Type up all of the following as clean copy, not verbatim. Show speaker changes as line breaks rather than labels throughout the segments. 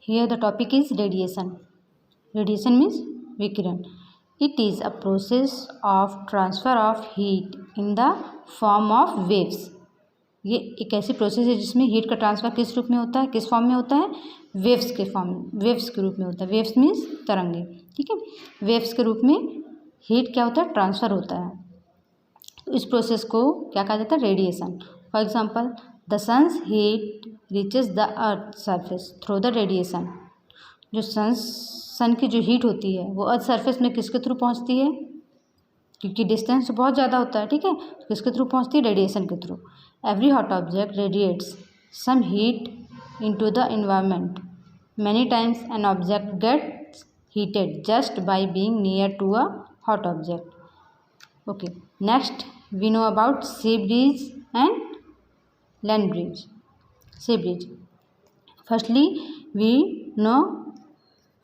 Here the topic is radiation. Radiation means विकिरण. It is a process of transfer of heat in the form of waves. ये एक ऐसी process है जिसमें heat का transfer किस रूप में होता है, किस फॉर्म में होता है, वेव्स के रूप में होता है. वेव्स मीन्स तरंगे. ठीक है, वेव्स के रूप में हीट क्या होता है, ट्रांसफ़र होता है. तो इस प्रोसेस को क्या कहा जाता है, radiation. For example, the sun's heat reaches the earth surface through the radiation. जो सन की जो हीट होती है वो अर्थ सरफेस में किसके थ्रू पहुंचती है, क्योंकि डिस्टेंस बहुत ज़्यादा होता है. ठीक है, किसके थ्रू पहुंचती है, रेडिएशन के through. Every hot object radiates some heat into the environment. Many times an object gets heated just by being near to a hot object. Okay, next we know about sea breeze and land breeze. Sea breeze. Firstly, we know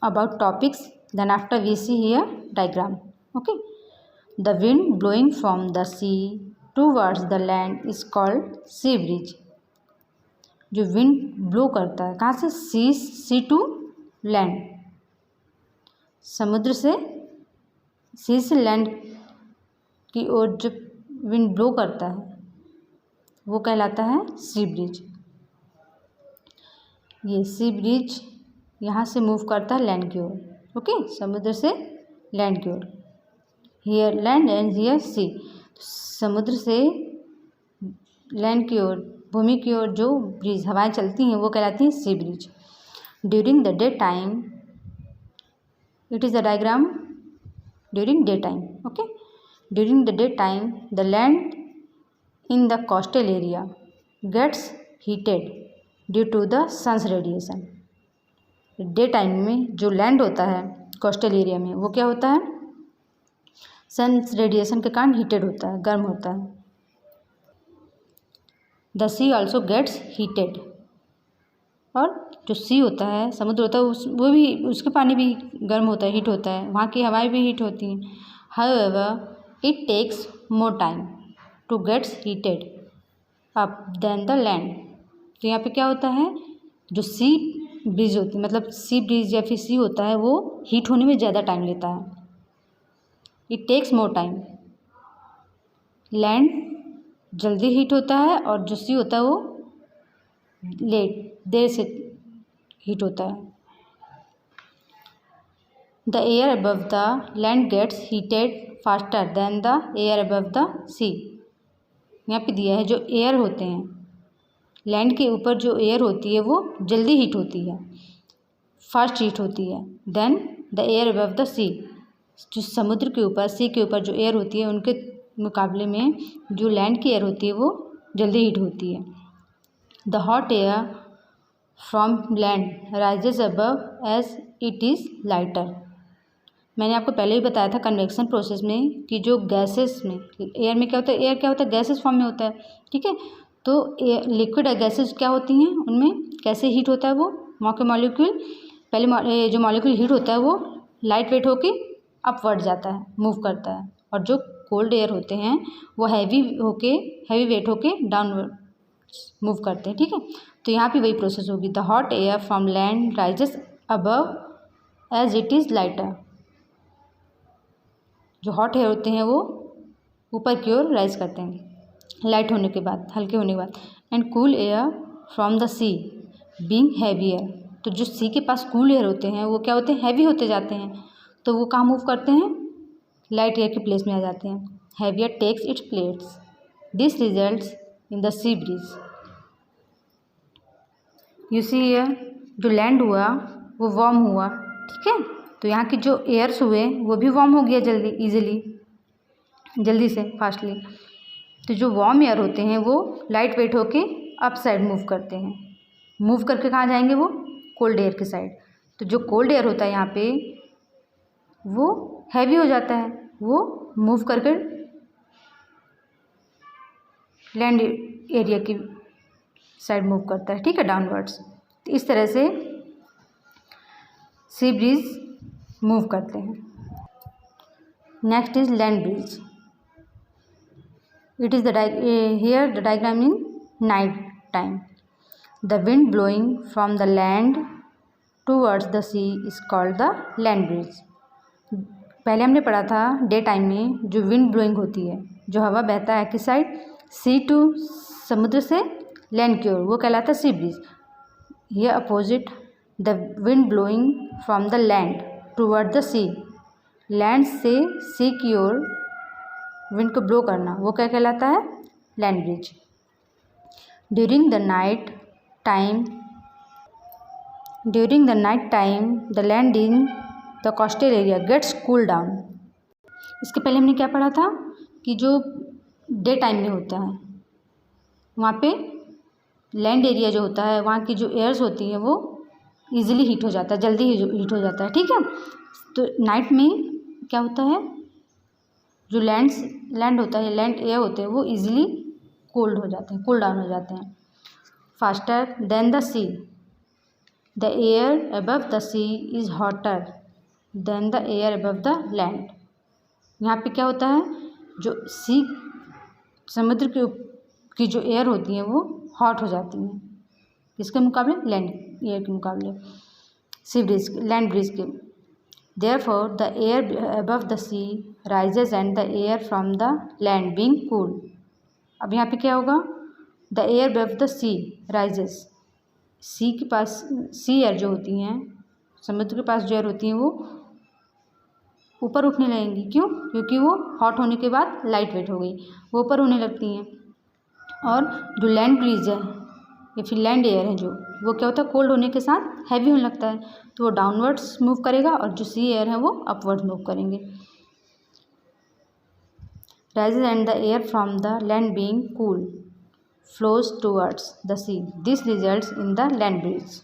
about topics, then after we see here diagram. Okay, the wind blowing from the sea towards the land is called sea breeze. जो wind blow करता है कहाँ से, sea to land, समुद्र से सी से land की ओर जो विंड ब्लो करता है वो कहलाता है सी ब्रिज. ये सी ब्रिज यहाँ से मूव करता है लैंड की ओर. ओके, समुद्र से लैंड की ओर. हियर लैंड एंड हियर सी. समुद्र से लैंड की ओर, भूमि की ओर जो ब्रिज हवाएं चलती हैं वो कहलाती हैं sea breeze. During the day time, it is a diagram during daytime. Okay, during the daytime the land in the coastal area gets heated due to the sun's radiation. Day time में जो land होता है coastal area में वो क्या होता है, सन radiation के कारण हीटेड होता है, गर्म होता है. The sea also gets heated. और जो सी होता है, समुद्र होता है, वो भी, उसके पानी भी गर्म होता है, हीट होता है, वहाँ की हवाएं भी हीट होती हैं. However it takes more time to gets heated up than the land. तो यहाँ पे क्या होता है, जो सी ब्रिज होती है, मतलब सी ब्रिज या फिर सी होता है, वो हीट होने में ज़्यादा टाइम लेता है. It takes more time. Land जल्दी हीट होता है और जो सी होता है वो देर से हीट होता है. The air above the land gets heated faster than the air above the sea. यहाँ पे दिया है जो एयर होते हैं, लैंड के ऊपर जो एयर होती है वो जल्दी हीट होती है, फास्ट हीट होती है, then the air above the sea. जो समुद्र के ऊपर, सी के ऊपर जो एयर होती है उनके मुकाबले में जो लैंड की एयर होती है वो जल्दी हीट होती है. The hot air from land rises above as it is lighter. मैंने आपको पहले ही बताया था कन्वेक्शन प्रोसेस में कि जो गैसेस में, एयर में क्या होता है, एयर क्या होता है, गैसेस फॉर्म में होता है. ठीक है, तो लिक्विड गैसेस क्या होती हैं, उनमें कैसे हीट होता है, वो वहाँ के मॉलिक्यूल, पहले जो मॉलिक्यूल हीट होता है वो लाइट वेट होके अपवर्ड जाता है, मूव करता है. और जो कोल्ड एयर होते हैं वो हैवी वेट होके डाउनवर्ड मूव करते हैं. ठीक है, तो यहाँ पे वही प्रोसेस होगी. The hot air from land rises above as it is lighter. जो हॉट एयर होते हैं वो ऊपर की ओर राइज करते हैं लाइट होने के बाद, हल्के होने के बाद. And cool air from the sea being heavier. तो जो सी के पास कूल एयर होते हैं वो क्या होते हैं, हैवी होते जाते हैं, तो वो कहाँ मूव करते हैं, लाइट एयर के प्लेस में आ जाते हैं. Heavier takes its place. This results in the sea breeze. You see here, जो लैंड हुआ वो वार्म हुआ. ठीक है, तो यहाँ की जो एयर्स हुए वो भी वार्म हो गया जल्दी से, फास्टली. तो जो वार्म एयर होते हैं वो लाइट वेट होके अप साइड मूव करते हैं. मूव करके कहाँ जाएंगे, वो कोल्ड एयर के साइड. तो जो कोल्ड एयर होता है यहाँ पे वो हैवी हो जाता है, वो मूव करके लैंड एरिया की साइड मूव करता है. ठीक है, डाउनवर्ड्स. तो इस तरह से सी ब्रिज मूव करते हैं. Next is land breeze. It is here the diagram in night time. The wind blowing from the land towards the sea is called the land breeze. पहले हमने पढ़ा था डे टाइम में जो विंड ब्लोइंग होती है, जो हवा बहता है किस साइड, सी टू, समुद्र से लैंड की ओर, वो कहलाता है सी ब्रीज। ये opposite the wind blowing from the land toward the sea, land से सी की ओर विंड को ब्लो करना, वो क्या कहलाता है, land breeze. During the night time the land in the coastal area gets cool down. इसके पहले हमने क्या पढ़ा था कि जो डे टाइम में होता है वहाँ पे लैंड एरिया जो होता है, वहाँ की जो एयर्स होती हैं वो इजीली हीट हो जाता है, जल्दी हीट हो जाता है, ठीक है। तो नाइट में क्या होता है, जो लैंड होता है, लैंड एयर होते हैं, वो इजीली कोल्ड हो जाते हैं, कूल डाउन हो जाते हैं। Faster than the sea, the air above the sea is hotter than the air above the land. यहाँ पे क्या होता है, जो सी समुद्र की जो एयर होती है वो हॉट हो जाती हैं, किसके मुकाबले, लैंड एयर के मुकाबले, सी ब्रीज, लैंड ब्रीज के। Therefore, the air above the sea rises and the air from the land being cool. अब यहाँ पे क्या होगा, the air above the sea rises, सी के पास, सी एयर जो होती हैं, समुद्र के पास जो एयर होती हैं वो ऊपर उठने लगेंगी। क्यों, क्योंकि वो हॉट होने के बाद लाइट वेट हो गई, वो ऊपर होने लगती हैं। और जो लैंड ब्रीज है या फिर लैंड एयर है, जो वो क्या होता है, कोल्ड होने के साथ हैवी होने लगता है, तो वो डाउनवर्ड्स मूव करेगा, और जो सी एयर है वो अपवर्ड्स मूव करेंगे। Rises and the air from the land being cool flows towards the sea, this results in the land bridge.